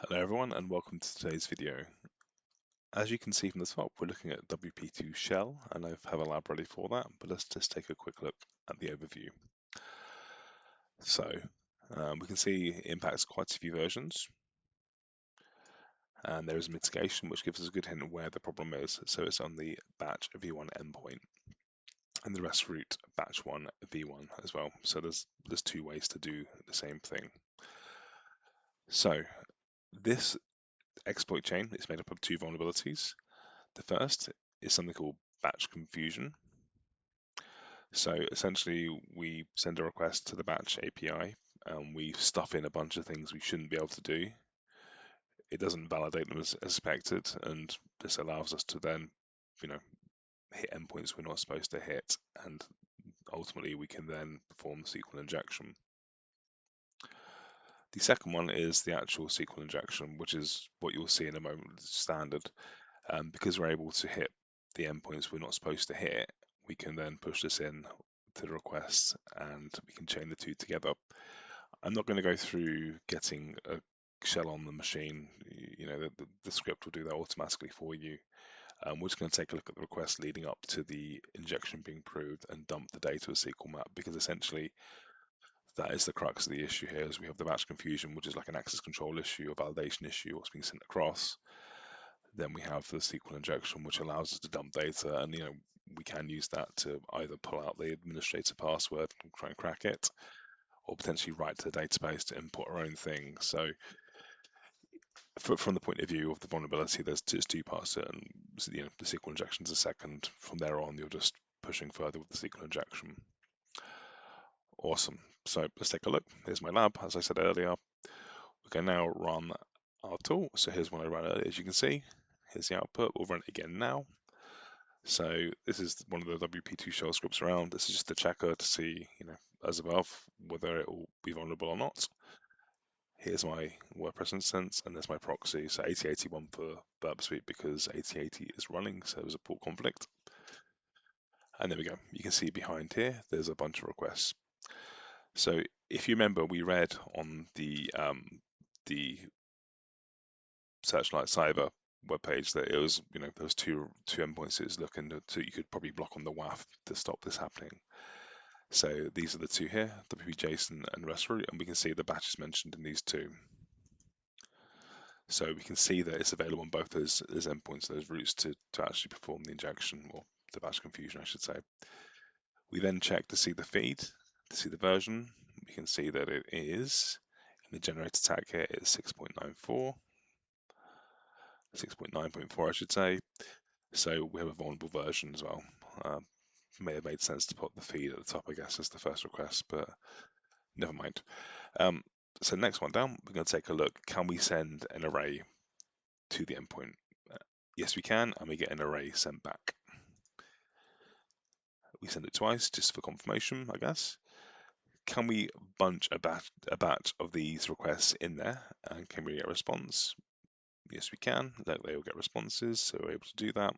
Hello everyone and welcome to today's video. As you can see from the top, we're looking at wp2shell and I have a lab ready for that, but let's just take a quick look at the overview. So we can see it impacts quite a few versions, and there is mitigation which gives us a good hint of where the problem is. So it's on the batch v1 endpoint and the rest root batch 1 v1 as well. So there's two ways to do the same thing. So this exploit chain is made up of two vulnerabilities. The first is something called batch confusion. So essentially, we send a request to the batch API and we stuff in a bunch of things we shouldn't be able to do. It doesn't validate them as expected, and this allows us to then, hit endpoints we're not supposed to hit, and ultimately we can then perform SQL injection. The second one is the actual SQL injection, which is what you'll see in a moment, standard. Because we're able to hit the endpoints we're not supposed to hit, we can then push this in to the request and we can chain the two together. I'm not going to go through getting a shell on the machine. The script will do that automatically for you. We're just going to take a look at the request leading up to the injection being proved and dump the data as SQL map, because essentially that is the crux of the issue here. Is we have the batch confusion, which is like an access control issue, a validation issue, what's being sent across. Then we have the SQL injection, which allows us to dump data, and we can use that to either pull out the administrator password and try and crack it, or potentially write to the database to import our own thing. So, from the point of view of the vulnerability, there's two parts to it, and the SQL injection is a second. From there on, you're just pushing further with the SQL injection. Awesome. So let's take a look. Here's my lab. As I said earlier, we can now run our tool. So here's one I ran earlier, as you can see. Here's the output. We'll run it again now. So this is one of the wp2shell scripts around. This is just a checker to see, as above, whether it will be vulnerable or not. Here's my Wordpress instance, and there's my proxy. So 8081 for Burp Suite because 8080 is running, so there's a port conflict. And there we go. You can see behind here, there's a bunch of requests. So if you remember, we read on the Searchlight Cyber webpage that it was, there was two endpoints it was looking to, you could probably block on the WAF to stop this happening. So these are the two here, wp-json and rest root, and we can see the batch is mentioned in these two. So we can see that it's available on both those endpoints, those routes to actually perform the injection, or the batch confusion, I should say. We then check to see the feed, to see the version. We can see that it is, in the generated tag here, it's 6.94. 6.9.4, I should say. So we have a vulnerable version as well. May have made sense to put the feed at the top, I guess, as the first request, but never mind. So next one down, we're going to take a look. Can we send an array to the endpoint? Yes, we can, and we get an array sent back. We send it twice just for confirmation, I guess. Can we bunch a batch of these requests in there, and can we get a response? Yes, we can. They will get responses, so we're able to do that.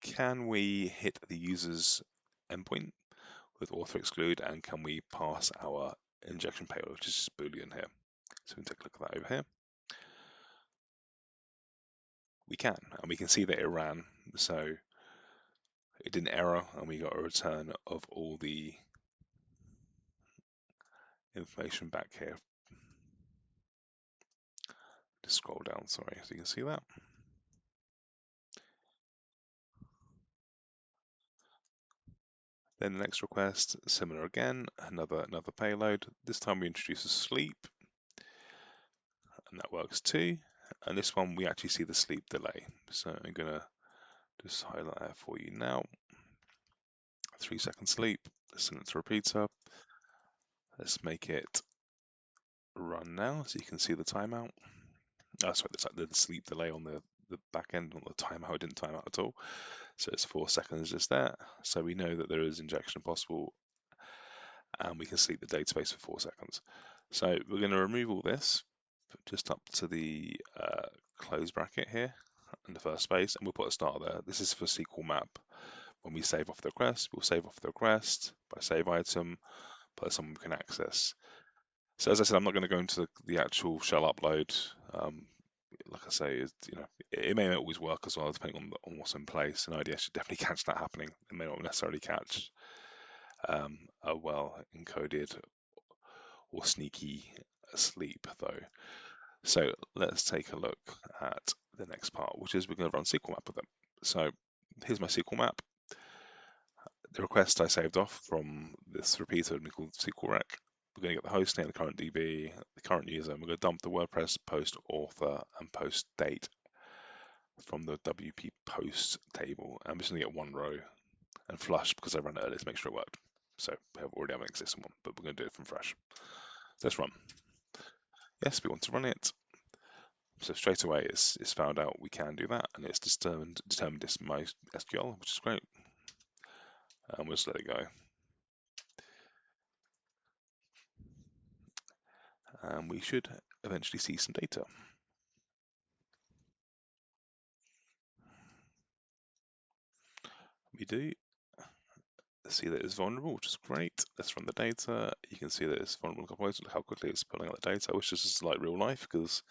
Can we hit the user's endpoint with author exclude, and can we pass our injection payload, which is Boolean here? So we can take a look at that over here. We can, and we can see that it ran. So it did an error, and we got a return of all the information back here. Just scroll down, sorry, so you can see that. Then the next request, similar again, another payload. This time we introduce a sleep, and that works too. And this one we actually see the sleep delay. So I'm gonna just highlight that for you now. 3-second sleep. Send it to repeater. Let's make it run now, so you can see the timeout. Oh, sorry, the sleep delay on the back end, on the timeout. It didn't time out at all. So it's 4 seconds just there. So we know that there is injection possible, and we can sleep the database for 4 seconds. So we're going to remove all this, just up to the close bracket here in the first space, and we'll put a star there. This is for SQL map. When we save off the request, we'll save off the request by save item, put someone we can access. So as I said, I'm not going to go into the actual shell upload. Like I say, it may not always work as well, depending on what's in place. And IDS should definitely catch that happening. It may not necessarily catch a well encoded or sneaky sleep though. So let's take a look at the next part, which is we're going to run SQL map with them. So here's my SQL map. The request I saved off from this repeater would be called SQL rec. We're going to get the host name, the current DB, the current user, and we're going to dump the WordPress post author and post date from the WP post table. I'm just going to get one row and flush because I ran it earlier to make sure it worked. So we already have an existing one, but we're going to do it from fresh. So let's run. Yes, we want to run it. So straight away it's found out we can do that, and it's determined this my SQL, which is great. And we'll just let it go. And we should eventually see some data. We do see that it's vulnerable, which is great. Let's run the data. You can see that it's vulnerable. Look how quickly it's pulling out the data. I wish this is like real life because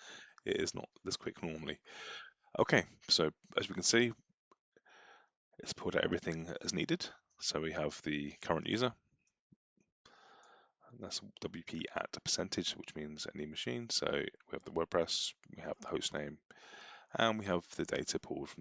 it is not this quick normally. Okay, so as we can see, it's pulled out everything as needed. So we have the current user. That's WP at percentage, which means any machine. So we have the WordPress, we have the host name, and we have the data pulled from